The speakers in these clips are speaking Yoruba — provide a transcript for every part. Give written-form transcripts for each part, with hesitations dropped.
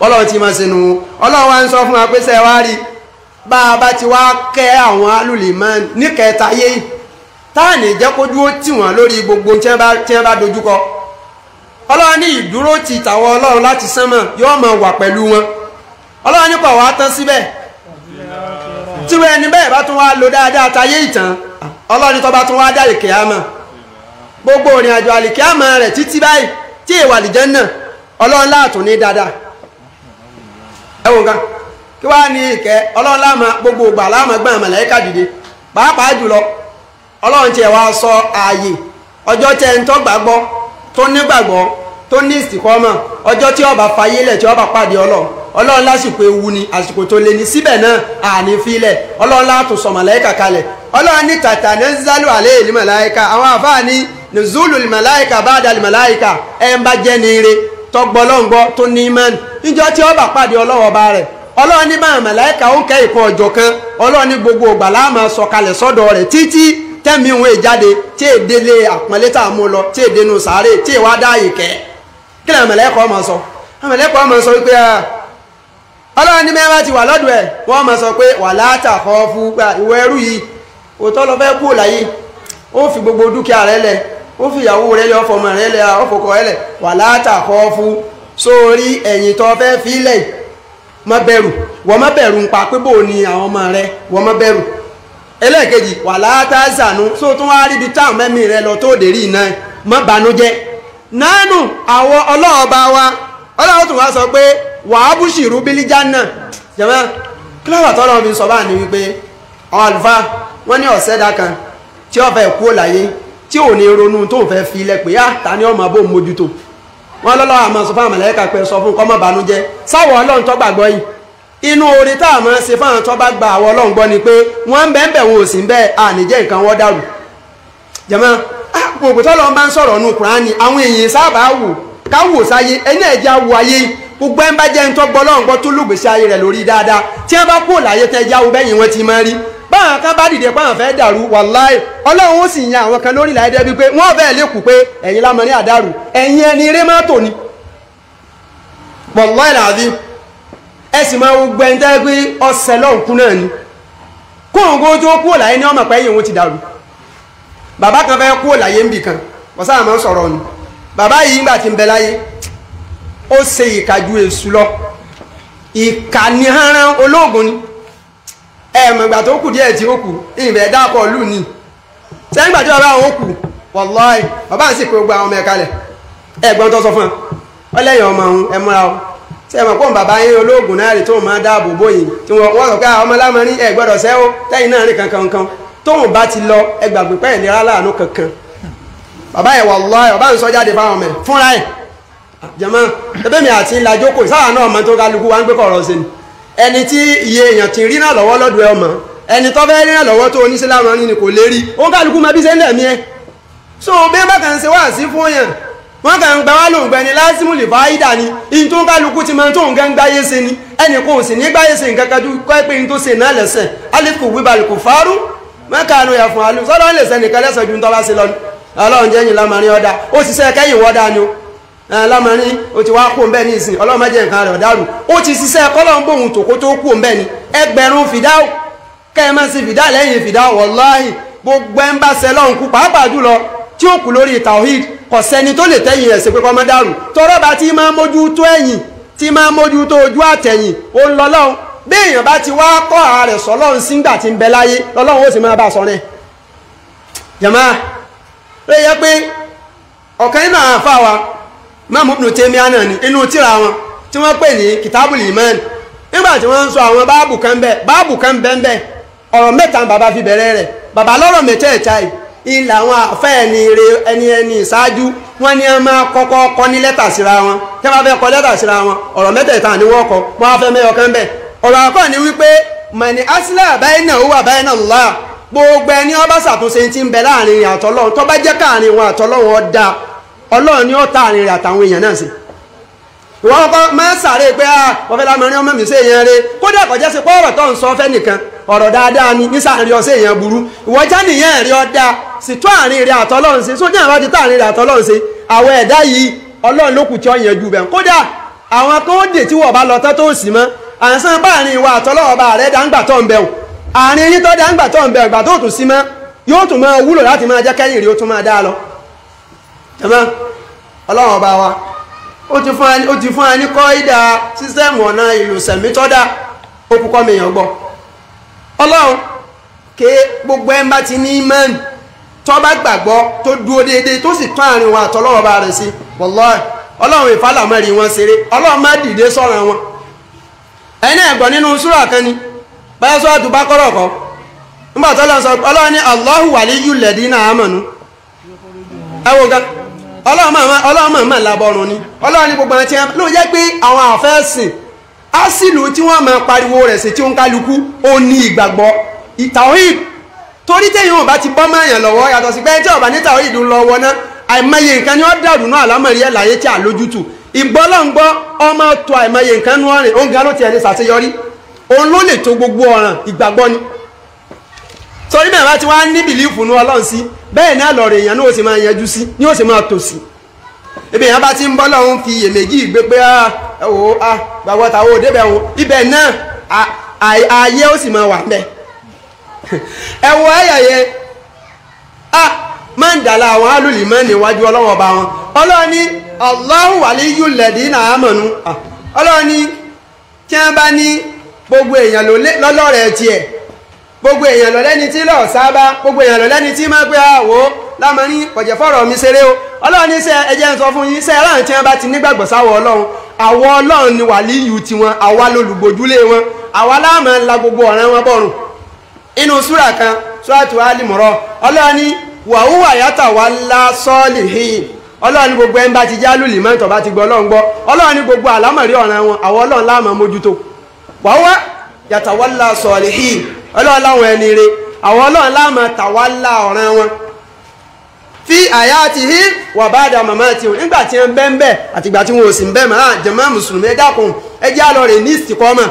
ọlọ́run ti máa ṣẹnu ọlọ́run wá ń sọ fún wa pé ṣe wá rí bá a bá ti wá kẹ́ àwọn alùlìmọ́ ní kẹta yé táà ní jẹ́ kó dúró tì wọ́n lórí gbogbo tí wọ́n bá dojúkọ ọlọ́run ní ìdúró ti tàwọn ọlọ́run láti sánmọ̀ yóò máa wà pẹ̀lú wọn ọlọ́run nípa wàá tán síbẹ̀ tí wọ́n ẹni bẹ́ẹ̀ bá tún wá lo dáadáa tayé ìtàn ọlọ́run tó bá tún wá dá àlìkìyámà gbogbo ìrìn àjò àlìkìyámà rẹ̀ títí báyìí tí èèwà àlìjánnà ọlọ́run láàtún ní dáadáa ẹ̀wọ̀n kan kí wàá ní ìkẹ́ ọlọ́run láàmà gbogbo ìgbà láàmà gbọ́n màláíkà dìde pàápàá jùlọ ọlọ́run tiẹ̀ wá sọ ààyè ọjọ́ tẹ́ ń tọ́ gbàgbọ́ tó nígbàgbọ́ tó ní ìsìnkọ́mọ̀ ọjọ́ tí ó bá fayé lẹ̀ tí ó bá pàdé ọlọ́run lásìkò ewu ni àsìkò tó lé ní síbẹ̀ náà àní filẹ̀ ọlọ́run látún sọ màláíkà kalẹ̀ ọlọ́run ní tàtà ní zálù àlẹ́ ìlú màláíkà àwọn àfáà ní nùzúlù màláíkà ba'da màláíkà ẹ̀ ń bá jẹ́ ní ire tọgbọ́lọ́ngbọ́ tó ní imán níjọ́ tí ó bá pàdé ọlọ́run ọba rẹ̀ ọlọ́run ní máa màláíkà ó kẹ́ ìkan ọjọ́ kan ọlọ́run ní gbogbo ìgbà la máa sọ kalẹ̀ sọ́dọ̀ rẹ̀ títí tẹ́mi ìwọ̀n ìjáde tí èdèlé àpọ́nlé tá a mú lọ tí èdènú sàárè tí èwà dáàyè kẹ́ kí lè màláíkà ọmọ sọ màláíkà ọmọ sọ wípé ọlọ́run ní mẹ́wàá ti wà lọ́dọ̀ ẹ̀ wọ́n mọ̀ sọ pé wà látàkọ́ fún ìwọ ẹrú yìí òótọ́ lọ fẹ́ kú láyé ó fi gbogbo dúkìá rẹ̀ lẹ̀ ó fi ìyàwó rẹ̀ lẹ̀ ọfọmọ rẹ̀ lẹ̀ ọfọkọ rẹ̀ lẹ̀ wà látàkọ́ fún sórí ẹ̀yìn tó fẹ́ fílẹ̀ má bẹ̀rù wọ́n má bẹ̀rù ń pa pé bò ní àwọn ọmọ rẹ̀ wọ́n má bẹ̀rù ẹlẹ́ẹ̀kejì wà látàzànú só tún wá rí ibi táwọn mẹ́mí rẹ̀ lọ tó dèrí iná má banújẹ́ nánú àwọn ọlọ́ọ̀ba wa ọlọ́run tún wá sọ pé wàá búṣìrú bílí jánà jẹ́mọ́ kílọ̀wà tọ́lọ́ fi sọ bá ní wípé àwọn àlùfáà wọ́n ní ọ̀sẹ́dá kan tí ó fẹ́ kú láyé tí ò ní ronú tó fẹ́ fi ilẹ̀ pé ta ni ọmọ bó mójútó wọ́n lọ́lọ́ àmọ́ sọ fún àmàlẹ́kà pé sọ fún kọ́mọ́ bànújẹ́ sáwọ̀ ọlọ́run tó gbàgbọ́ yìí inú orí tá a máa ṣe fáwọn tó bá gba àwọn ọlọ́run gbọ́ ni pé wọ́n ń bẹ́ẹ̀ wọn ò sí bẹ́ẹ̀ àníjẹ́ nǹkan wọ́n dàrú jẹ́mọ́ gbogbo tọ́lọ́ bá ń sọ̀rọ̀ nù Kùránì àwọn èèyàn sábà wò káwò sáyé ẹni ẹ̀jẹ̀ awò ayé gbogbo ẹ̀ ń bá jẹ́ ń tọ́ gbọ́ lọ́run gbọ́ tó lùgbèsè ayé rẹ̀ lórí dáadáa tí wọ́n bá kú láyé tẹ́ jáwó bẹ́yìn wọn ti máa rí báwọn kan bá dìde páwọn fẹ́ dàrú wàláì ọlọ́run ó sì yan àwọn kan lórí ìlà ẹ̀dẹ́ bíi pé wọ́n fẹ́ lè kú pé ẹ̀yin lámọ̀ ní àdàrú ẹ̀yin ẹni eré má tò ní wàláì làbí ẹ sì máa gbẹ ń tẹ́ pé ọ̀sẹ̀ lọ́nkún náà ni kóńgó tó kú láyé ní ọmọ pẹ́yìn wọn ti dàrú bàbá kan fẹ́ kú láyé ń bì kan wọ́n sáà máa ń sọ̀rọ̀ ni bàbá yìí ńgbà tí ń bẹ láyé ó ṣe ìkàjú èṣù lọ ìkànnì haran olóògùn ni ẹ̀mọ̀gbà tó kù díẹ̀ tí ó kù ìbẹ̀ dápọ̀ lù ní sẹ́yìngbà tí bàbá àwọn kù wàláì bàbá ń sì pé gbogbo àwọn ọmọ ẹ̀kalẹ̀ ẹ̀gbọ́n tó sọ fún ọ lẹ́yìn ọmọ ọ̀hún ẹmúra ọ tí ẹmọ̀ pọ̀ bàbá yín olóògùn náà rí tó máa dáàbò bóyìn tí wọ́n sọ pé ọmọ lámọ́rí ẹ gbọ́dọ̀ sẹ́ ó tẹ́yìn náà rí kankan tóun bá ti lọ ẹgbàgbé pẹ́ ìlera láàánú kankan bàbá ẹ̀ wàláì bàbá ń sọ jáde fáwọn ọmọ ẹ̀ fúnra ẹ̀ jẹ́mọ́ ẹbẹ́ mi àti ìlàjókòó sáà náà ọmọ tó kálukú wá ń gbé kọ̀ọ̀rọ̀ sí ni ẹni tí iye èèyàn ti rí náà lọ́wọ́ lọ́dọ̀ ẹ ọmọ ẹni tó fẹ́ rí náà lọ́wọ́ tó oníṣẹ́lámọ ní kò lè rí ó kálukú máa bí ṣe ń lẹ̀mí ẹ so bí wọ́n bá kàn ń ṣe wá sí fún yàn wọ́n kàn ń gba wá lóun gbẹni lásìmù lè fáyídà ni in tó kálukú ti máa tó nǹkan gbáyé ṣe ni ẹnì kan ò sì ní gbáyé ṣe nǹkan kájú kọ́ pé in tó ṣe náà lẹ́sẹ̀ alẹ́kùn wíbalẹ̀ kò fárú mẹ́kànú yà fún alú sọ́dọ̀ lè sẹ́nìkan lẹ́sẹ̀ ju ń tọ́lá sí lọ ọlọ́run jẹ́ yìn lámarin ọ̀dà ó sì ṣe kẹ́yìn wọ́dà ni ó lámarin ó ti wá kó ń bẹ́ẹ̀ ní ìsìn ọlọ́run má jẹ́ nǹkan rẹ̀ ọ̀dàrú ó ti ṣiṣẹ́ kọ́lọ́run bóun tòkó tó kó ń bẹ́ẹ̀ ni ẹgbẹ̀rún fìdáwò kẹ́ẹ̀mọ́ sí fìdá lẹ́yìn fìdáwò wàláhì gbogbo ẹ̀ ń bá ṣe lọ́hùn kú pàápàá jùlọ tí ó kù lórí tawhid kò sẹ́ni tó lè tẹ́yìn rẹ̀ sí pé kọ́ mọ́ dàrú tọ́rọ́ bá ti máa mójú tó ẹ̀yìn tí máa mójú tó ojú àtẹ̀yìn ó ń lọ lọ́hùn bí èèyàn bá ti wá kọ́ ara rẹ̀ sọ lọ́hùn sígbà tí ń bẹ láyé lọ́lọ́hùn ó sì máa bá sọ rẹ̀ jàmáà ló yẹ pé ọ̀kan nínú àwọn àfáà wa Imam Ibn Taymiyyah náà ní inú tírà wọn tí wọ́n pè ní Kitabul Iman nígbà tí wọ́n ń sọ àwọn báàbù kan bẹ́ẹ̀ ọ̀rọ̀ mẹ́ta bàbá fi bẹ̀rẹ̀ rẹ̀ bàbá lọ́rọ̀ mẹ́tẹ̀ẹ̀ta yìí ilà àwọn àfẹ́ ẹni ìṣáájú wọ́n ní ẹ máa kọ́kọ́ kọ́ ní lẹ́tà síra wọn tí wọ́n fẹ́ kọ́ lẹ́tà síra wọn ọ̀rọ̀ mẹ́tẹ̀ẹ̀ta ni wọ́n kọ́ wọ́n á fẹ́ mẹ́yọ kan bẹ́ẹ̀ ọ̀rọ̀ àkọ́ ni wípé mani asila bainahu wa baina Allah gbogbo ẹni ó bá ṣàtúnṣe tí ń bẹ láàrin rẹ̀ àtọ́lọ́run tó bá jẹ́ káàrin wọn àtọ́lọ́run ọ̀dà ọlọ́run ni ó tààrin rẹ̀ àtàwọn èèyàn náà sí ìwọ́n kọ́ máa sàárè pé wọ́n fẹ́ lámọ́ ní ọmọ mi sí èèyàn rẹ̀ kódà kọjá sí pọ́ọ̀rọ̀ tó ń sọ fẹ́ nìkan ọ̀rọ̀ dáadáa ni ní sàárín ọsẹ èèyàn burú ìwọ́já nìyẹn rí ọdá sì tó àárín rẹ̀ àtọ́lọ́run sí sójú àwọn ti tààrin rẹ̀ àtọ́lọ́run sí àwọn ẹ̀dá yìí ọlọ́run ló kù tí ó yẹn jù bẹ́ẹ̀ kódà àwọn kan ó dè tí wọ́n bá lọ tán tó sì mọ́ àǹsán báàrin ìwà àtọ́lọ́wọ́ bá rẹ̀ dáńgbà tó ń bẹ̀rù àárín yín tó dáńgbà tó ń bẹ̀rù ìgbà tó tún sí mọ́ yóò tún máa wúlò láti máa jẹ́ kẹ́yìn rí ó tún máa dá lọ. ẹ̀mọ́ ọlọ́wọ́ bá wa ó ti fún ẹni kọ́ ìdá sísẹ́mù ọ̀nà ìlú sẹ̀mí tọ́dá ó kúkọ́ mi yàn gbọ́. ọlọ́run ké gbogbo ẹ̀ ń bá ti ní ìmánì tó bá gbàgbọ́ tó dúró déédéé tó sì tún àárín wọn àtọ́lọ́wọ́ bá rẹ̀ sí wallahi ọlọ́run ìfàlàmọ́rí wọn ṣeré ọlọ́run má dìde sọ̀rọ̀ wọn. ẹni ẹ̀gbọ́n nínú súrà kan ni báyọ̀ sọ́ọ́ tó bá kọ́rọ̀ kọ́ nígbà tó lọ sọ ọlọ́run ní Allahu waliyyul ladina amanu ẹwọ gan ọlọ́run mọ̀ lábọ́rùn ni ọlọ́run ní gbogbo ẹ̀tí ló jẹ́ pé àwọn àfẹ́sìn ásìlù tí wọ́n máa pariwo rẹ̀ sí tí ó ń kálukú ó ní ìgbàgbọ́ ìtàwíìd torí téèyàn ò bá ti bọ́ mọ́yàn lọ́wọ́ yàtọ̀ sí pé tí ọ̀bà ní tàwíìd ń lọ́wọ́ náà àìmọye nǹkan ni wọ́n dàrú náà àlámọ̀rí ẹ̀ láyé tí a lójútù ìgbọ́lọ́ngbọ́ ọmọ tó àìmọye nǹkan nú ọ̀rìn òun gan ló ti ẹ̀ lè ṣàṣeyọrí òun ló lè tó gbogbo ọ̀ràn ìgbàgbọ́ ni torí bẹ́ẹ̀ bá ti wá ní bìlífù ní ọlọ́run sí bẹ́ẹ̀ náà lọ̀rọ̀ èèyàn ní ó sì máa yanjú sí ní ó sì máa tò sí ibi èèyàn bá ti ń bọ́ lọ́run fi iyèméjì gbé pé ẹ̀wò gbàgbọ́ tàwọn òde bẹ̀ wọn ibẹ̀ náà ààyè ó sì máa wà mẹ́ ẹ̀wọ̀ ayẹyẹ máa ń dàlà àwọn alùlì mọ́ níwájú ọlọ́run ọba wọn ọlọ́run ní Allahu waliyyul ladina amanu ọlọ́run ní tí wọ́n bá ní gbogbo èèyàn lọ́lọ́rẹ̀ tiẹ̀ gbogbo èèyàn lọ lẹ́ni tí lọ sábà gbogbo èèyàn lọ lẹ́ni tí máa pé àwò lámọ́ ní kọ̀jẹ̀ fọ́rọ̀ mi ṣeré o ọlọ́run ní sẹ́ ẹjẹ́ ń sọ fún yín sẹ́ aláàrùn tí wọ́n bá ti nígbàgbọ́ sáwọ́ ọlọ́run àwọ ọlọ́run ni wàlíyù tiwọn àwa lolùgbòjúlé wọn àwa láàmú ńlá gbogbo ọ̀ràn wọn bọ̀rùn inú súrà kan súràtù Al-Imran ọlọ́run ní wàhúwà yàtà wà lá salihin ọlọ́run ní gbogbo ẹ̀ ń bá ti jálù lìmọ́tọ̀ bá ti gbọ́ ọlọ́run gbọ́ ọlọ́run ní gbogbo àlámọ̀rí ọ̀ràn wọn àwọ ọlọ́run láàmú mójútó wàhúwà yàtà wà lá salihin ọlọ́run láwọn ẹni rẹ̀ àwọn ọlọ́run láàmà tàwálà ọ̀ràn wọn fi hayatihi wà ba'da mamati wọn nígbà tí wọ́n bẹ́ ń bẹ́ àtìgbà tí wọ́n ò sì ń bẹ́ máa jàmá mùsùlùmí ẹ dákun ẹ jẹ́ á lọ rẹ̀ ní ìsìkọ́mà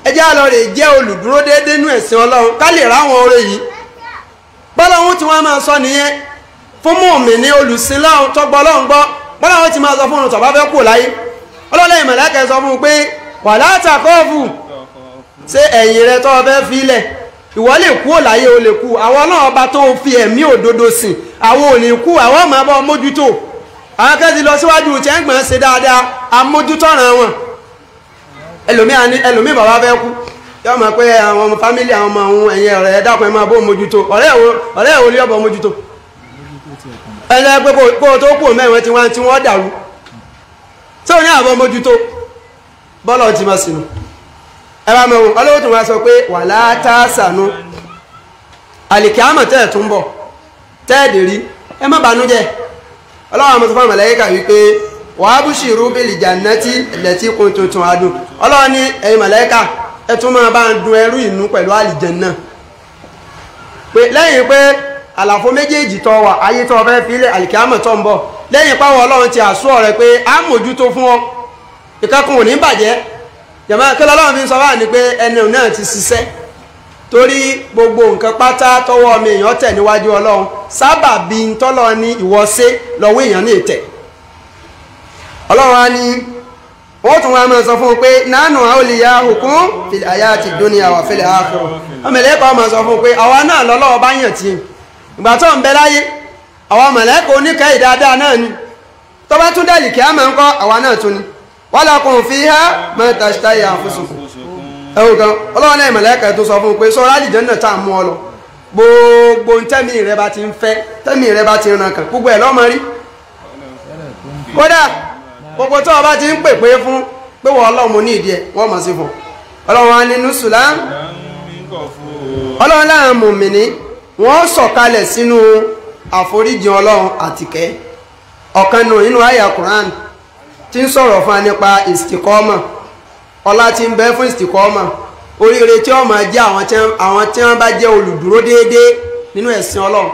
ẹ jẹ́ á lọ rẹ̀ jẹ́ olùdúró déédéé nú ẹ̀sìn ọlọ́run ká lè ráwọn oore yìí bọ́lọ́run tí wọ́n máa sọ nìyẹn fún mùmínì olùsìn lọ́run tọ́gbọ́ ọlọ́run gbọ́ bọ́lọ́run ti máa sọ fún un tọ́ba fẹ́ kú láyé ọlọ́run ìmọ̀lẹ́kẹ̀ sọ fún un pé wala takhafu ṣé ẹ̀yìn rẹ tó fẹ́ filẹ̀ ìwọ lè kú òláyé o lè kú àwọn ọlọ́run ọba tó fi ẹ̀mí òdodo sìn àwọn ò ní kú àwọn ọmọ ọba mójútó àwọn kẹ́sì lọ síwájú tí ń gbọ́n ṣe dáadáa amójútọ́ràn wọn ẹlòmíì bàbá fẹ́ kú yọ mọ̀ pé àwọn ọmọ fámílì àwọn ọmọ ohun ẹ̀yìn ọ̀rẹ́ ẹ̀dàkùn ẹ̀ máa bó mójútó ọ̀rẹ́ ìwòlí ọ̀bọ̀ mójútó ẹ̀lẹ́ pé kó tó kú mẹ́rin tí wọ́n dàrú tí ò ní àbọ̀ mójútó bọ́lọ̀ ti máa sínú ẹwà mẹ́wọ̀n ọlọ́wọ́ tó wá sọ pé wà látàásànú alìkíámà tẹ́ẹ̀ tún bọ̀ tẹ́ẹ̀dì rí ẹ má bànújẹ́ ọlọ́wọ́ àmọ́ tó fún màláíkà wípé wà á bushiru bil jannati allati kuntum tu'adun ọlọ́wọ́ ní ẹ̀yin màláíkà ẹ tún máa bá ń dun ẹrú ìnú pẹ̀lú àlìjẹ́nnà pé lẹ́yìn pé àlàfo méjèèjì tó wà ayé tó fẹ́ fi ilẹ̀ alìkíámà tó ń bọ̀ lẹ́yìn pàwọ̀ ọlọ́run ti àsúọ̀ rẹ̀ pé á mójútó fún ọ ìkẹ́kùn ò ní bàjẹ́ jàmá kí lọ́lọ́run fi ń sọ wá ní pé ẹni náà ti ṣiṣẹ́ torí gbogbo nǹkan pátá tọwọ́ ọmọ èèyàn tẹ̀ níwájú ọlọ́run sábà bí ń tọ́lọ ní ìwọ́sẹ́ lọ́wọ́ èèyàn ní ìtẹ̀ ọlọ́run á ní wọ́n tún wá máa sọ fún un pé nánú awliyahukum fil hayati dunya wa fil akhirah ọmọ ẹlẹ́kọ̀ọ́ máa sọ fún un pé àwa náà lọ́lọ́wọ́ bá yàn tí ìgbà tó ń bẹ láyé àwọn mọ̀lẹ́kọ̀ọ́ oníkẹ́ ìdáadáa náà ni tó bá tún dẹ̀lì kí á máa ń kọ́ àwa náà tún ni walakum fiha ma tashtahi anfusukum ẹ̀wọ̀n kan ọlọ́wọ́ náà mọ̀lẹ́kọ̀ọ́ tó sọ fún un pé sọ́ra àlìjẹ́nnà tá à mú ọ lọ gbogbo tẹ́mi rẹ bá ti ń fẹ́ tẹ́mi rẹ bá ti ń ràn kàn gbogbo ẹ̀ lọ́mọ rí kódà gbogbo tó o bá ti ń pè pé fún pé wọ́n ọlọ́run ní ìdí ẹ̀ wọ́n mọ̀ sí fún ọlọ́run á nínú sùlám ọlọ́run láàrin mùmìnì wọ́n sọ̀kalẹ̀ sínú àforíjì ọlọ́run àtìkẹ́ ọ̀kan nù nínú àyà Quran tí ń sọ̀rọ̀ fún wa nípa istikọ́mà ọlá tí ń bẹ fún istikọ́mà oríire tí ó máa jẹ́ àwọn tí wọ́n bá jẹ́ olùdúró déédéé nínú ẹ̀sìn ọlọ́run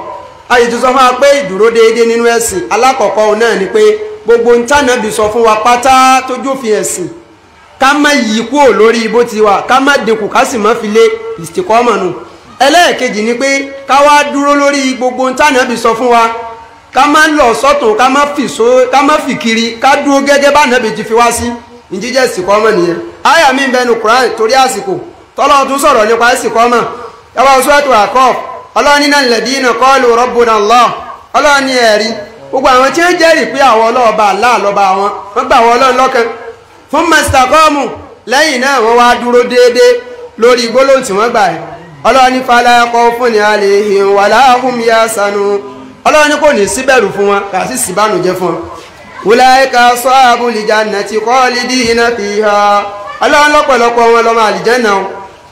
a sì tún sọ fún wa pé ìdúró déédéé nínú ẹ̀sìn alákọ̀ọ́kọ́ náà ni pé gbogbo ntánàbì sọ fún wa pátá tó jófin ẹ̀sìn ká má yí kúrò lórí bó ti wà ká má dínkù ká sì má fi lé istikọ́mà nù ẹlẹ́ẹ̀kejì ni pé ká wá dúró lórí gbogbo ntánàbì sọ fún wa ká má lọ sọ́tún ká má fi kiri ká dúró gẹ́gẹ́ bá nàbì ti fi wá sí ìjíjẹ́ ìsìnkọ́mọ̀ nìyẹn àyà mi bẹnu Quran torí àsìkò tọ́lọ́run tún sọ̀rọ̀ nípa ìsìnkọ́mọ̀ ẹwà suratul A'raf ọlọ́run innal ladina qalu rabbuna Allah ọlọ́run ní ẹ̀rí gbogbo àwọn tí ó jẹ́rìí pé àwọn ọlọ́ọ̀bá Allah lọ́ba wọn wọ́n gbà wọ́n ọlọ́run lọ́kan fún mastaqamu lẹ́yìn náà wọ́n wá dúró déédéé lórí gbólóhùn tí wọ́n gbà ẹ̀ ọlọ́run ní fala khawfun alayhim wala hum yahzanun ọlọ́run ní kò ní síbẹ̀rù fún wọn kà sí síbánújẹ́ fún wọn ulaika ashabul jannati khalidina fiha ọlọ́run lọ́pọ̀lọpọ̀ wọn lọ́mọ àlìjẹ́nà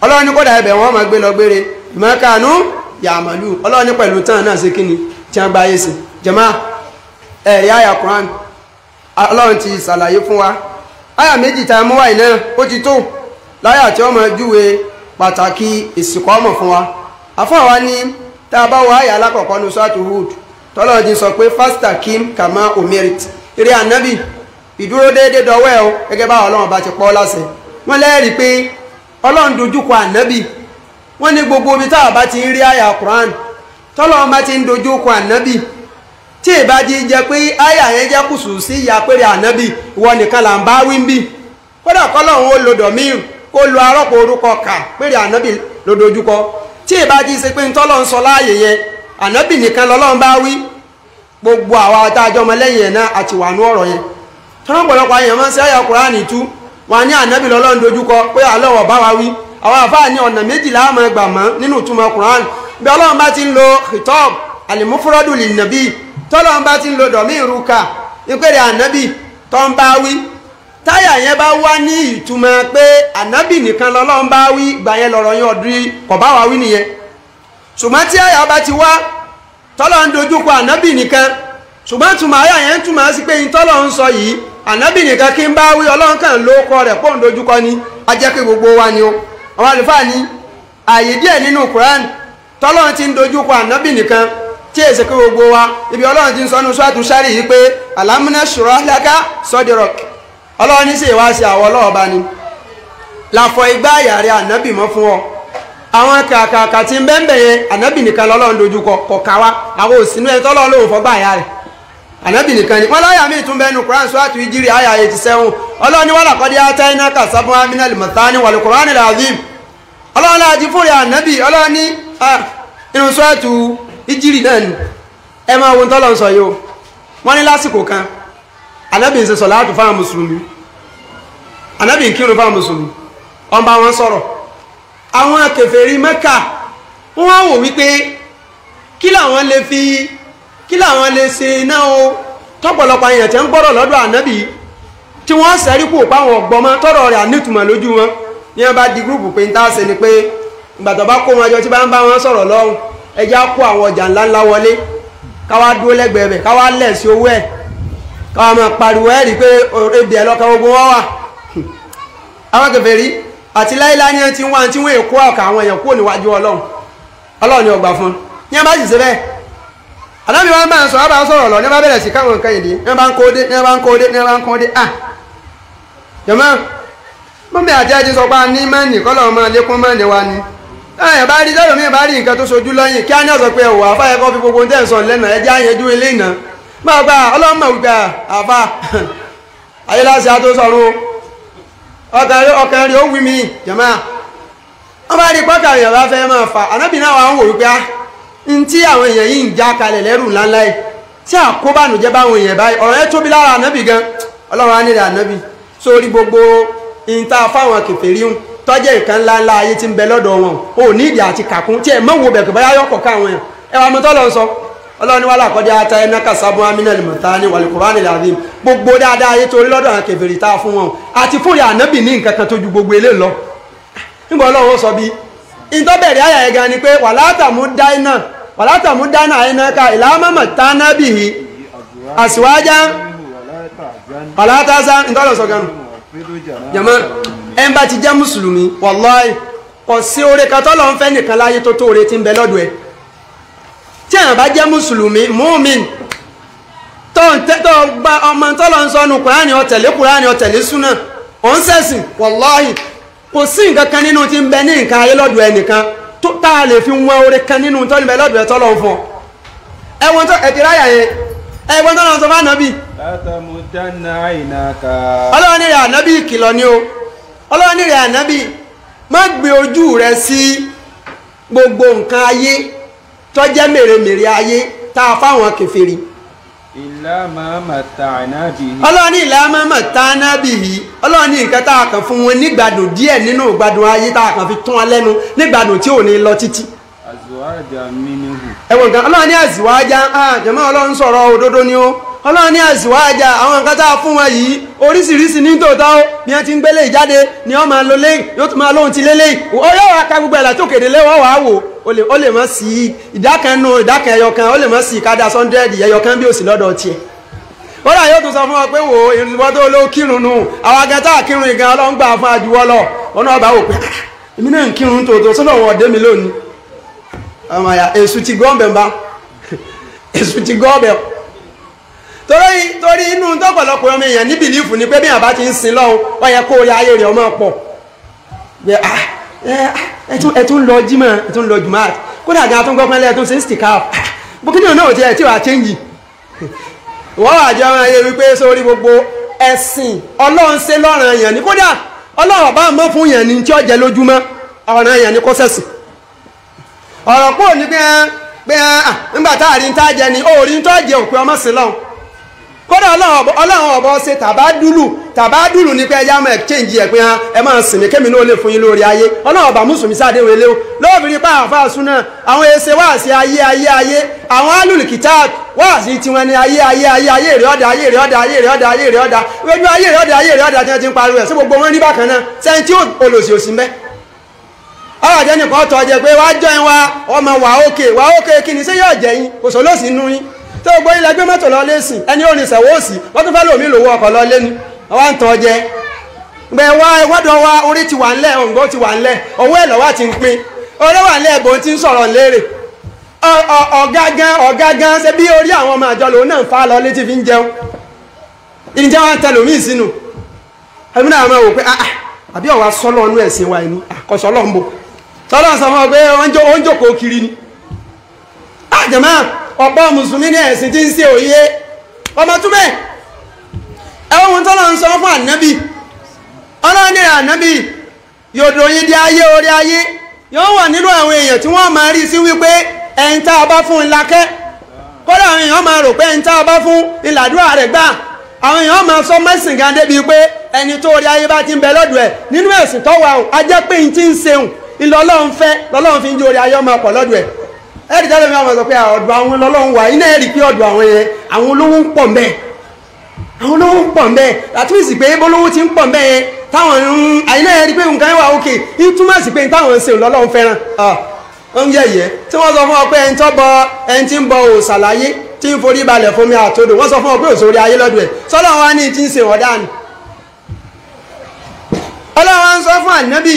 ọlọ́run ní kódà ẹbẹ̀ wọn máa gbé lọ gbére bima kanu ya'malu ọlọ́run ní pẹ̀lú tán náà sí kíni tí wọ́n gbáyé sí jàmáà ẹ̀rí àyà Quran ọlọ́run ti ṣàlàyé fún wa àyà méjì tá a mú wáyé náà ó ti tó láyà tí wọ́n máa júwe pàtàkì ìsìnkọ́mọ̀ fún wa àfọwà ní tá a bá wọ àyà alákọ̀ọ́kọ́ ní suratu Hud tọ́lọ́run ti sọ pé fastaqim kama umirt eré ànábì ìdúró déédéé dọwọ́ ẹ̀ o gẹ́gẹ́ bá ọlọ́run bá ti pọ́ láṣẹ wọ́n lẹ́rìí pé ọlọ́run dojúkọ ànábì wọ́n ní gbogbo omi táwa bá ti ń rí àyà Quran tọ́lọ́run bá ti ń dojúkọ ànábì tí ìbájí jẹ́ pé àyà yẹn jẹ́ kùsù sí ìyá péré ànábì ìwọ nìkan là ń bá wí ń bì kódà kọ́lọ́run ó lo dọ̀míìrù kó lo arọ́pò orúkọ kà péré ànábì ló dojúkọ tí ìbájí ṣe pé tọ́lọ́run sọ láàyè yẹn ànábì nìkan lọ́lọ́run bá wí gbogbo àwa àtàjọ ọmọlẹ́yìn ẹ̀ náà àti wà ní ọ̀rọ̀ yẹn tọ́nà pọ̀lọpọ̀ àyàn máa ń sí àyà Kùránì tú wọn ní ànábì lọ́lọ́run dojúkọ pé àlọ́wọ̀ bá wa wí àwọn àfáà ní ọ̀nà méjìlá máa gbà mọ́ nínú ìtumọ̀ Kùránì bí ọlọ́run bá ti ń lo khitab al-mufradu lin-nabi tọ́lọ́run bá ti ń lo dọ̀míìrù kà ìpèrè ànábì tó ń bá wí táyà yẹn bá wá ní ìtumọ̀ pé ànábì nìkan lọ́lọ́run bá wí gbà yẹn lọ́rọ̀ yẹn ọ̀dùn kọ̀ bá wa wí nìyẹn ṣùgbọ́n tí àyà bá ti wá tọ́lọ́run dojúkọ ànábì nìkan ṣùgbọ́n túmọ̀ àyà yẹn túmọ̀ sí pé tọ́lọ́run sọ yìí ànábì nìkan kí ń bá wí ọlọ́run kan ló kọ rẹ̀ pọ́ùn dojúkọ ni a jẹ́ pé gbogbo wa ni o àwọn àlùfáà ní ààyè díẹ̀ nínú Quran tọ́lọ́run ti ń dojúkọ ànábì nìkan tí èsì pé gbogbo wa ibi ọlọ́run ti ń sọ ní suratu Shari yìí pé alam nashrah laka sadrak ọlọ́run ní sì wá sí àwọn ọlọ́ọ̀bá ni láfọ igbá àyà rẹ̀ ànábì mọ́ fún ọ àwọn kàkàkà tí ń bẹ́ẹ̀ yẹn ànábì nìkan lọ́lọ́run dojúkọ kọ̀ọ̀ká wa àwọn òsínú ẹ̀ tọ́lọ́run lòun fọ́gbà àyà rẹ̀ ànábì nìkan ni wọ́n láyà mí tún bẹ́nu Quran suratu Hijri àyà 87 ọlọ́run ní wala qad atainaka sab'an minal mathani wal Qur'anil azim ọlọ́run láti fúnra ànábì ọlọ́run ní inú suratu Hijri náà ni ẹ máa wo tọ́lọ́run sọ yìí wọ́n ní lásìkò kan ànábì ń ṣe sọ̀láàtù fáwọn mùsùlùmí ànábì ń kírun fáwọn mùsùlùmí ó ń bá wọn sọ̀rọ̀ àwọn kèfèrí Mẹ́kà wọ́n wò wípé kí làwọn lè ṣe náà o tọ́pọ̀lọpọ̀ èèyàn tẹ́ ń gbọ́rọ̀ lọ́dọ̀ ànábì tí wọ́n sẹ́rí kò páwọn ọgbọ́mọ́ tọ́rọ̀ rẹ̀ ànítumọ̀ lójú wọn ní wọ́n bá di gúrùpù pé ń tá ṣe ni pé ìgbàtọ̀ bá kó wọn jọ tí bá ń bá wọn sọ̀rọ̀ lọ́hùn ẹjá kó àwọn ọjà ńláńlá wọlé káwá dúró lẹ́gbẹ̀ẹ́ bẹ̀ káwá lẹ̀ sí owó ẹ̀ káwá máa pariwo ẹ̀rí pé ebi ẹ̀ lọ́ka ogun wọn wà àwọn kèfèrí àti láíláí ní ti wá tí wọ́n èkó ọ̀kà àwọn èèyàn kúrò níwájú ọlọ́run ni ọgbà fún ní bá sì ṣe bẹ́ẹ̀ alábi wọn bá ń sọ àbá sọ̀rọ̀ lọ ní bá bẹ̀rẹ̀ sí káwọn nǹkan ìdí ní bá ń kóódé jọmọ́ mọ́mí àti ẹjí sọ pé ní mẹ́ni kọ́lọ̀ ọmọ lékún mẹ́ni wa ni ẹ̀yàn bá rí lọ́rọ̀ mi bá rí nǹkan tó sojú lọ́yìn kí á ní ọ̀sọ̀ pé ẹ̀wọ̀ àfáyẹ kọ́ fi gbogbo ń tẹ̀sán lẹ́nà ẹjẹ́ àyẹjú ilé ìná máa gba ọlọ́mọ wípé àfá ayéláṣẹ́ á tó sọ̀rọ̀ ọkàn rí ó wí mi jọmọ́ wọ́n bá rí pọ́kà èèyàn bá fẹ́ máa fà ànábì náà wà ń wò wípé n tí àwọn èèyàn yìí ń já kalẹ̀ lẹ́rù ńláńlá yìí tí àkóbánùjẹ́ báwọn èèyàn báyìí ọ̀rọ̀ yẹn tóbi lára ànábì gan ọlọ́run á nílẹ̀ ànábì sórí gbogbo ìta fáwọn kèfèrí ń tọ́jẹ́ nǹkan ńláńlá ayé tí ń bẹ lọ́dọ̀ wọn ò ní ìdí àti kàkún tí ẹ̀ mọ́wó bẹ̀kẹ̀ báyá yọkọ̀ káwọn èèyàn ẹwà mọ́tọ́ lọ sọ ọlọ́run ní wala qad atainaka sab'an minal mathani wal Qur'anil azim gbogbo dáadáa ayé torí lọ́dọ̀ àwọn kèfèrí tá fún wọn àti fúnra ànábì ní nǹkan kan tó ju gbogbo ilé lọ nígbà ọlọ́run sọ bí ìtọ́bẹ̀rẹ̀ àyà ẹ̀gá ni pé wala tamuddanna aynaka ila ma matta'na bihi azwajan wala tahzan ìtọ́lọ̀ sọ ganu jàmọ́ ẹn bá ti jẹ́ mùsùlùmí wallahi kò sí oore kan tọ́lọ̀ ń fẹ́ nìkan láyé tó tó oore tí ń bẹ lọ́dọ̀ ẹ̀ tí àwọn bá jẹ́ mùsùlùmí mu'min tó gba ọmọ tọ́lọ̀ ń sọnù Kùránì ó tẹ̀lé súnà ó ń sẹ̀sìn wallahi kò sí nǹkan kan nínú tí ń bẹ ní nǹkan ayé lọ́dọ̀ ẹnìkan tó tá a lè fi wọn oore kan nínú tó ń bẹ lọ́dọ̀ ẹ̀ tọ́lọ̀ ń fún ẹwọn tó ẹ̀tìráyà yẹn ẹgbọ́n tó lọ́n sọ fún ànábì. látàmúdánà àìnáka. ọlọ́run ní rẹ̀ ànábì kìlọ̀ ni o ọlọ́run ní rẹ̀ ànábì má gbé ojú rẹ sí gbogbo nǹkan ayé tó jẹ́ mèremère ayé tá a fáwọn kèfèrí. ìlà máa màtàánà bìí. ọlọ́run ní ìlà máa màtàánà bìí ọlọ́run ní nǹkan tá a kàn fún wọn nígbàdùn díẹ̀ nínú ìgbàdùn ayé tá a kàn fi tún wọn lẹ́nu nígbàdùn tí ò ní lọ títí. àzùwájà mínú. ẹ̀wọ̀n kan ọlọ́run ní àzìwájà jẹ̀mọ́ ọlọ́run sọ̀rọ̀ òdodo ni ó ọlọ́run ní àzìwájà àwọn nǹkan tá a fún wọn yìí oríṣiríṣi ní tòótọ́ ó bí wọ́n ti ń gbélé ìjáde ni wọ́n máa lo léyìn yóò tún máa lóhun ti lélẹ́yìn ó yóò wá ka gbogbo ẹ̀ látó kéde lẹ́wọ́ wàá wò ó lè mọ̀ sí ìdákan ẹyọkan ó lè mọ̀ sí ìkádà 100 ẹyọkan bí òsì lọ́dọ̀ tiẹ̀ ó rà yóò tún sọ fún ọ pé wò ìrìnbọn tó ló kírun nù àwọn agẹta kírun ìgan ọlọ́run gbà fún àdúwọ́ lọ ọ̀nà ọba wò pé èmi náà ń kírun tòótọ́ sọ́dọ̀ wọn ọ̀dẹ́ mi lónìí ọmọ ya èṣù ti gọ́ọ̀bẹ̀ mbá èṣù ti gọ́ọ̀bẹ̀ torí inú tọ́pọ̀lọpọ̀ ọmọ èèyàn ní bìlífù ni pé bí àbá ti ń sin lọ́hùn ó yẹ kó orí ayé rẹ̀ ọmọ pọ̀ ẹtún lọ jímọ̀ ẹtún lọ jùmọ̀ kódà gan atún gbọ́pẹ́lẹ́ ẹtún sí ń sìkà bókínì náà ti ẹ̀ tí wàá chẹ́ǹgì wọ́n wà jẹ́ ọmọ ayé wípé sórí gbogbo ẹ̀sìn ọlọ́run ṣe lọ́rùn èèyàn ní kódà ọlọ́run bá mọ́ fún èèyàn ní tí ó jẹ lójúmọ́ ọ̀ràn èèyàn ní kó sẹ̀sìn ọ̀rọ̀ pò ní pé nígbà táàrí ń tá jẹ ni ó rí ń tọ́ jẹ òpin ọmọ sí lọ́hùn kódà ọlọ́run ọ̀bọ ṣe tàbádùlù ní pé ẹjá mọ́ exchange ẹ̀ pé ẹ máa sìn mí kémi náà lè fún yín lórí ayé ọlọ́run ọba mùsùlùmí sáàdéwò ilé o lóòfin nípa àfáà súnà àwọn èsè wá sí ayé àwọn alùlùkìtà wá sí tiwọn ní ayé èrè ọ̀dà ayé èrè ọ̀dà ayé èrè ọ̀dà ayé èrè ọ̀dà ojú ayé èrè ọ̀dà tí wọ́n ti ń pariwo ẹ̀ sí gbogbo wọn ní bákan náà sẹ́yìn tí olòsì òsì mbẹ́ ọ̀rọ̀ jẹ́ nìkan tọ́ jẹ pé wá jọ ẹ̀ wá ọmọ wà ókè kí ni sí yóò jẹ́ yín kò sólòsì nú yín tó gbọ́ ilẹ̀ gbé mọ́tò lọ lẹ́sìn ẹni ò ní sẹ̀wọ́ òsì wọ́n tún fẹ́ lòmí lòwọ́ ọkọ̀ lọ lé ní ọwá ń tọ́ jẹ gbẹ̀ wá wọ́dọ̀ wá orí ti wà ńlẹ̀ òǹgbọ́ ti wà ńlẹ̀ owó ẹ̀lọ́wà ti ń pín orí wà ńlẹ̀ ẹ̀bùn ti ń sọ̀rọ̀ lérè ọ̀gágan ṣe bí orí àwọn ọmọ àjọ lòun náà ń fa lọ létí fi ń jẹun ìjẹ́ wọn tẹ lòmí ìsínú ẹ̀mí náà máa wò pé àbí ọ̀wá sọ́lọ́ ọ̀nú ẹ̀sìn wa ẹni àkọsọ́lọ́ ń bò sọ́lọ́ sọ fún ọ pé ó ń jókòó kiri ni àjẹmọ́ ọ̀pọ̀ mùsùlùmí ní ẹ̀sìn tí ń ṣe òye ọmọ túnbẹ̀ ẹwọ́n tó lọ ń sọ fún ànábì ọlọ́ni ànábì yòdò yìí di ayé orí ayé yóò wà nínú àwọn èèyàn tí wọ́n máa rí sí wípé ẹni tá a bá fún ìlàkẹ́ kódà àwọn èèyàn máa rò pé ẹni tá a bá fún ìlàdúrà rẹ̀ gbà àwọn èèyàn máa sọ mẹ́sìn gan débi pé ẹni tó orí ayé bá ti ń bẹ lọ́dọ̀ ẹ̀ nínú ẹ̀sìn tó wà á jẹ́ pé n ti ń ṣeun ìlọ́lọ́run fẹ́ lọ́lọ́run fi ń jó orí ayé ọmọ ọ̀pọ̀ lọ́dọ̀ ẹ̀ ẹ̀rì tẹ́lẹ̀ mi àwọn sọ pé ọ̀dọ̀ àwọn ọlọ́run wà iná ẹ̀rì pé ọ̀dọ̀ àwọn yẹn àwọn olówó ń pọ̀ mbẹ́ àwọn olówó ń pọ̀ mbẹ́ àtúnṣì pé bólówó ti ń pọ̀ mbẹ́ yẹn táwọn àìná ẹ̀rì pé nǹkan wà òkè ń túmọ̀ sí pé táwọn ń ṣe lọ́lọ́run fẹ́ràn ń yẹ̀yẹ́ tí wọ́n sọ fún ọ pé ẹni tí ń bọ òṣàlàyé tí ń forí balẹ̀ fún mi àtòdò wọ́n sọ fún ọ pé òṣòrí ayé lọ́dọ̀ ẹ̀ sọ́lọ́run wá ní ti ń ṣe ọ̀dà ni ọlọ́run wá ń sọ fún ànábì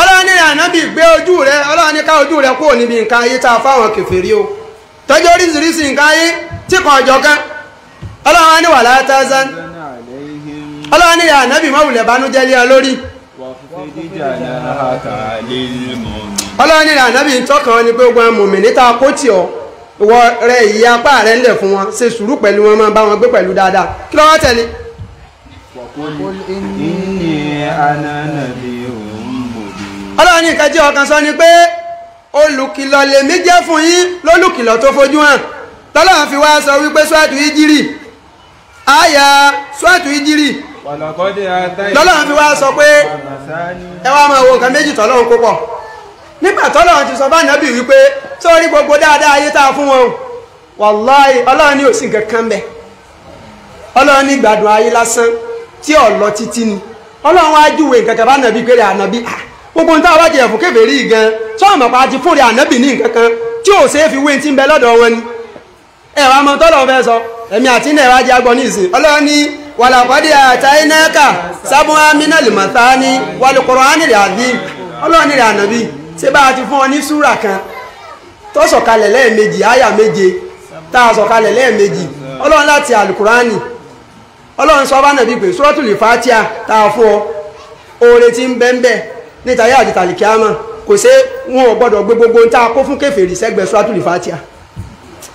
ọlọ́run ní ànábì gbé ojú rẹ ọlọ́run ní ká ojú rẹ kúrò níbi nǹkan ayé tá a fáwọn kèfèrí o tọ́jú oríṣiríṣi nǹkan ayé tí kan ọjọ́ kan ọlọ́run ní wala tahzan ọlọ́run ní ànábì má wulẹ̀ bánújẹ́ lé ọ lórí ọlọ́run ní ànábì tọ́kàn ní pé ogun mùmínì tá a kó tì ọ́ wọ rẹ ìyá apá rẹ ńlẹ̀ fún wọn ṣe sùúrù pẹ̀lú wọn máa bá wọn gbé pẹ̀lú dáadáa kí ló wá tẹ̀lé. ọlọ́run ní ìkẹjẹ́ ọkàn sọ ni pé olùkìlọ̀ lèmi jẹ́ fún yín lólùkìlọ̀ tó fojú hàn tọ́lọ́run fi wá sọ wípé Suratu Hijri àyà Suratu Hijri tọ́lọ́run fi wá sọ pé ẹ wá máa wo nǹkan méjì tọ́lọ́run kó pọ̀ nígbà tọ́lọ́run ti sọ bá nábì wípé sórí gbogbo dáadáa ayé tá a fún wọn wàláhì ọlọ́run ní òsì nǹkan kan bẹ̀ ọlọ́run ní gbádùn ayé lásán tí ọ̀lọ́ títí ni ọlọ́run wá júwe nǹkan kan bá nàbí pé rẹ̀ ànábì gbogbo ń táwọn bá jẹ ẹ̀fún kèfèrí gan sọ́ọ̀mọ̀ pa ti fúnra ànábì ní nǹkan kan tí ò ṣe é fi wé tí ń bẹ lọ́dọ̀ wọn ni ẹ̀wà mọ́ tọ́lọ̀ fẹ́ sọ ẹ̀mí àti ilẹ̀ wájú agbọ́n ní ìsìn ọlọ́run ní wàlàkọ́dí àtàínáàkà sábúnwá mínàlì màtáni wal-Qur'anil azim ọlọ́run rẹ̀ ànábì ṣé bá a ti fún ọ ní súrà kan tó sọ̀kalẹ̀ lẹ́ẹ̀mejì àyà méje tá a sọ̀kalẹ̀ lẹ́ẹ̀mejì ọlọ́run láti Al-Qur'ani ọlọ́run sọ bá nàbí pé Suratul Fatiha tá a fún ọ oore tí ń bẹ́ńbẹ́ níta yá àti tàlìkíámà kò sí wọn ò gbọ́dọ̀ gbé gbogbo ń tá a kó fún kèfèrí sẹ́gbẹ̀ẹ́ Suratul Fatiha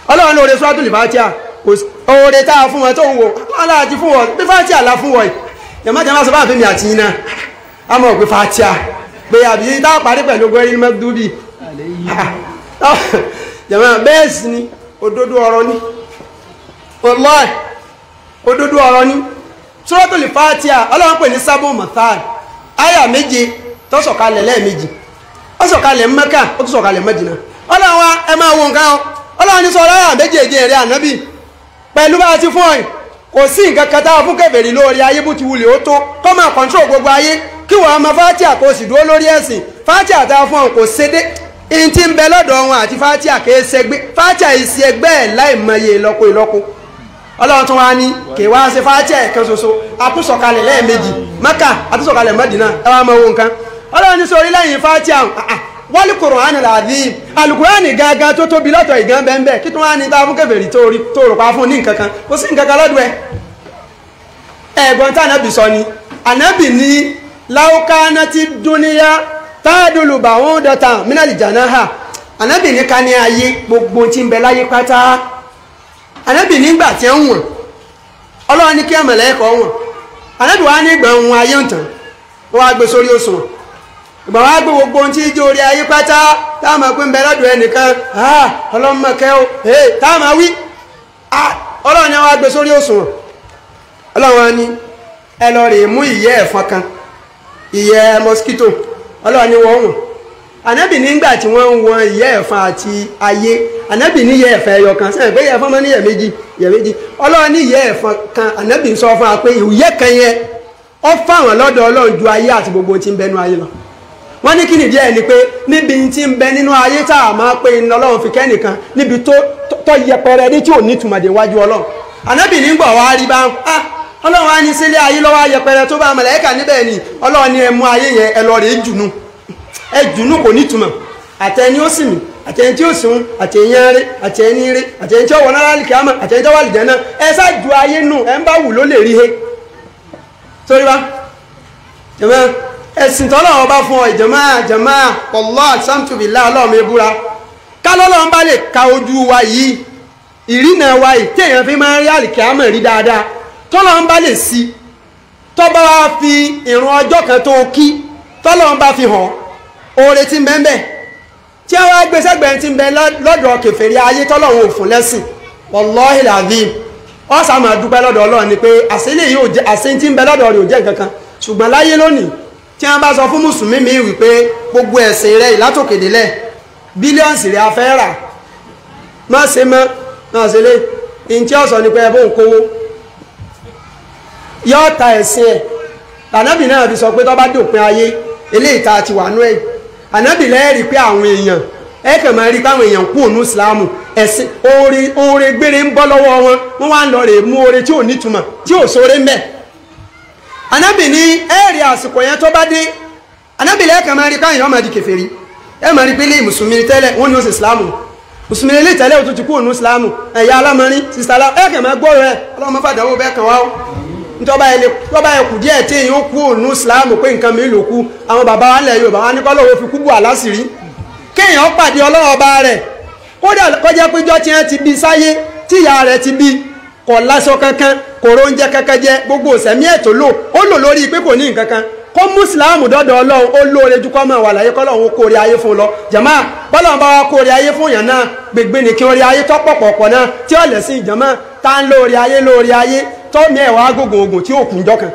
ọlọ́run lóore suratul Fatiha oore tá a fún wọn tó ń wò ọlọ́run àti fún wọn pé Fatiha la fún wọn yìí jẹ́mọ́jẹ́mọ́ sọ bá fẹ́mi àti iná a mọ̀ pé Fatiha pé àbí tá a parí pẹ̀lú gbẹ́rí mẹ́dúbì jẹ́mọ́ bẹ́ẹ̀ sì ni òdodo ọ̀rọ̀ ni wallahi òdodo ọ̀rọ̀ ni suratul Fatiha ọlọ́run pè ní sábò mọ̀tàn àyà méje tó sọ̀kalẹ̀ lẹ́ẹ̀mejì ó sọ̀kalẹ̀ Mẹ́kà ó tún sọ̀kalẹ̀ Mẹ́dínà ọlọ́run wa ẹ máa wo nǹkan ọlọ́run ní sọ ọlọ́run méjèèjì rẹ̀ ànábì pẹ̀lú bá a ti fún ọ̀yìn kò sí nǹkan kan táwọn fún kèfèrí lórí ayé bó ti wulẹ̀ ó tó kọ́ máa kọ́ńtrol gbogbo ayé kí wọ́n máa Fatiha kó sì dúró lórí ẹ̀sìn Fatiha táwọn fún ọ̀hún kò sédé in ti ń bẹ lọ́dọ̀ wọn àti Fatiha kì í ṣẹgbẹ́ Fatiha ìsì ẹgbẹ́ ẹ̀ láì mọye ìlọ́po ọlọ́run tún wá ní kì í wá ṣe Fatiha ẹ̀kan ṣoṣo àtúnṣọ̀kalẹ̀ lẹ́ẹ̀mejì Mẹ́kà àtúnṣọ̀kalẹ̀ Mẹ́dínà ẹ wá máa wo nǹkan ọlọ́run ní sórí lẹ́yìn Fatiha wal Qur'anil azim alukurani gangan tó tóbi lọ́tọ̀ ìgán bẹ́ẹ̀ kí tó wá ní ta fún kèfèrí tó rò pa fún ní nǹkan kan kò sí nǹkan kan lọ́dọ̀ ẹ̀ ẹ̀gbọ́n tí ànábì sọ ni ànábì ní law kanati dunya ta'dulu ba'udatan minal janaha ànábì ní ká ní ayé gbogbo tí ń bẹ láyé pátá ànábì nígbà tí ń wọ̀n ọlọ́run ní kí ẹ̀mọ̀lẹ́kọ̀ wọ̀n ànábì wá ní ìgbọ̀n ayé ń tàn wọ́n wá gbé sórí òṣùwọ̀n ìgbà wá gbé gbogbo ohun tí ijó orí ayé pátá táwọn pín bẹ lọ́dọ̀ ẹnìkan ọlọ́mọkẹ́ ó táwọn wí ọlọ́run ni wọ́n gbé sórí òṣùwọ̀n ọlọ́run ni ẹ lọ rè mú ìyẹ́ ẹ̀fọn kan ìyẹ́ mosquito ọlọ́run ni wọ́n wọ̀n ànábì nígbà tí wọ́n ń wọn ìyẹ́ ẹ̀fọn àti ayé ànábì ní ìyẹ́ ẹ̀fọn ẹyọ kan sẹ́yìn pé ìyẹ́ ẹ̀fọn mọ́ ní ìyẹ́ méjì ọlọ́run ní ìyẹ́ ẹ̀fọn kan ànábì ń sọ fún wa pé ìyẹ́ kan yẹn ó fáwọn lọ́dọ̀ ọlọ́run ju ayé àti gbogbo tí ń bẹnu ayé lọ wọ́n ní kí nìdí ẹ̀ ni pé níbi tí ń bẹ nínú ayé tá a máa pé iná ọlọ́run fi kẹ́nìkan níbi tó yẹpẹrẹ ní tí ò ní tùmọ̀dé wájú ọlọ́run ànábì nígbà wá rí bá ọlọ́run á ní sílé ayé lọ́wọ́ yẹpẹrẹ tó bá màláíkà níbẹ̀ ni ọlọ́run ní ẹ mú ayé yẹn ẹ lọ rèé jùnú ẹ jùnú kò ní tùmọ̀ àtẹni ó sì mí àtẹni tí ó sùn àtẹyìn rẹ àtẹni rẹ àtẹni tí ó wọ náírà kìámà àtẹni tí ó wà lìjẹ náà ẹ sá ju ayé nù ẹ ń bá wù ló lè rí he sórí bá jẹmọ ẹ̀sìn tọ́lọ́wọ́ bá fún ọ ìjọmá Allah samtubila ọlọ́run ebúra kálọ́lọ́run bá lè ka ojú wa yìí ìrìnà wa yìí tí èèyàn fi máa ń rí àlìkíámọ̀ rí dáadáa tọ́lọ́run bá lè sí tọ́ bá wá fi ìrun ọjọ́ kan tó kí tọ́lọ́run bá fi hàn oore tí ń bẹ ń bẹ tí a wá gbé sẹ́gbẹ̀ẹ́ tí ń bẹ lọ́dọ̀ kèfèrí ayé tọ́lọ́run ò fún lẹ́sìn Wallahil azim ọ sá máa dúpẹ́ lọ́dọ̀ ọlọ́run ni pé àṣẹ tí ń bẹ lọ́dọ̀ rẹ̀ ò jẹ́ nǹkan kan ṣùgbọ́n láyé lónìí tí wọ́n bá sọ fún mùsùlùmí mi wípé gbogbo ẹ̀sìn rẹ̀ ìlátòkèdélẹ̀ bílíọ̀nsì rẹ̀ afẹ́ rà má ṣe mọ́ náà ṣe lé in tí ó sọ ní pé ẹbọ́ òkówó yọ́ ta ẹ̀sìn ẹ̀ ànábì náà fi sọ pé tó bá dòpin ayé eléyìí tá ti wà nú ẹ̀ ànábì lẹ́ẹ̀rí pé àwọn èèyàn ẹ̀kàn máa rí pé àwọn èèyàn kú ònú ìsìlámù ẹ̀sìn oore gbére ń bọ́ lọ́wọ́ wọ́n wá ń lọ rè mú oore tí ò nítumọ̀ tí ò sóore ń bẹ Ànábì ní ẹ̀rí àsìkò yẹn tó bá dé Ànábì lẹ́ẹ̀kan máa rí káyàn ọmọ di kèfèrí ẹ máa rí pé ilé mùsùlùmí tẹ́lẹ̀ wọ́n ní ó sì ìsìlámù mùsùlùmí ilé tẹ́lẹ̀ ó tún ti kú ònú ìsìlámù ẹ̀yà alámọrin sísá ẹ̀kàn máa gbọ́rọ̀ ẹ̀ ọlọ́mọ fàdánwò bẹ́ẹ̀ kan wá ó nítorí tọ́ba ẹkù díẹ̀ tí èyí ó kú ònú ìsìlámù pé nǹkan mi lò kú àwọn bàbá wa lẹ̀ Yorùbá wa ní kọ́ lọ́wọ́ fi kú bù àlásìrí kéèyàn pàdé ọlọ́wọ́ bá rẹ̀ kódà kọjá péjọ tí wọ́n ti bí sáyé tí ìyá rẹ̀ ti bí kò láṣọ kankan kò róúnjẹ kankan jẹ gbogbo ìsẹ̀mí ẹ̀ tó lò ó lò lórí pé kò ní nǹkan kan kó mùsùlùmí dọ́dọ̀ ọlọ́run ó lóore ju kọ́ mọ̀ wà láyé kọ́lọ́run kó rí ayé fún lọ jàmá bọ́lọ́run bá wá kó rí ayé fún yàn náà gbègbè ní kí orí ayé tọ́pọ̀pọ̀pọ̀ náà tí ó lẹ̀ sí ìjàmá tá ń lóore ayé tó mi ẹ̀wà agogo ogun tí ó kùn jọ kan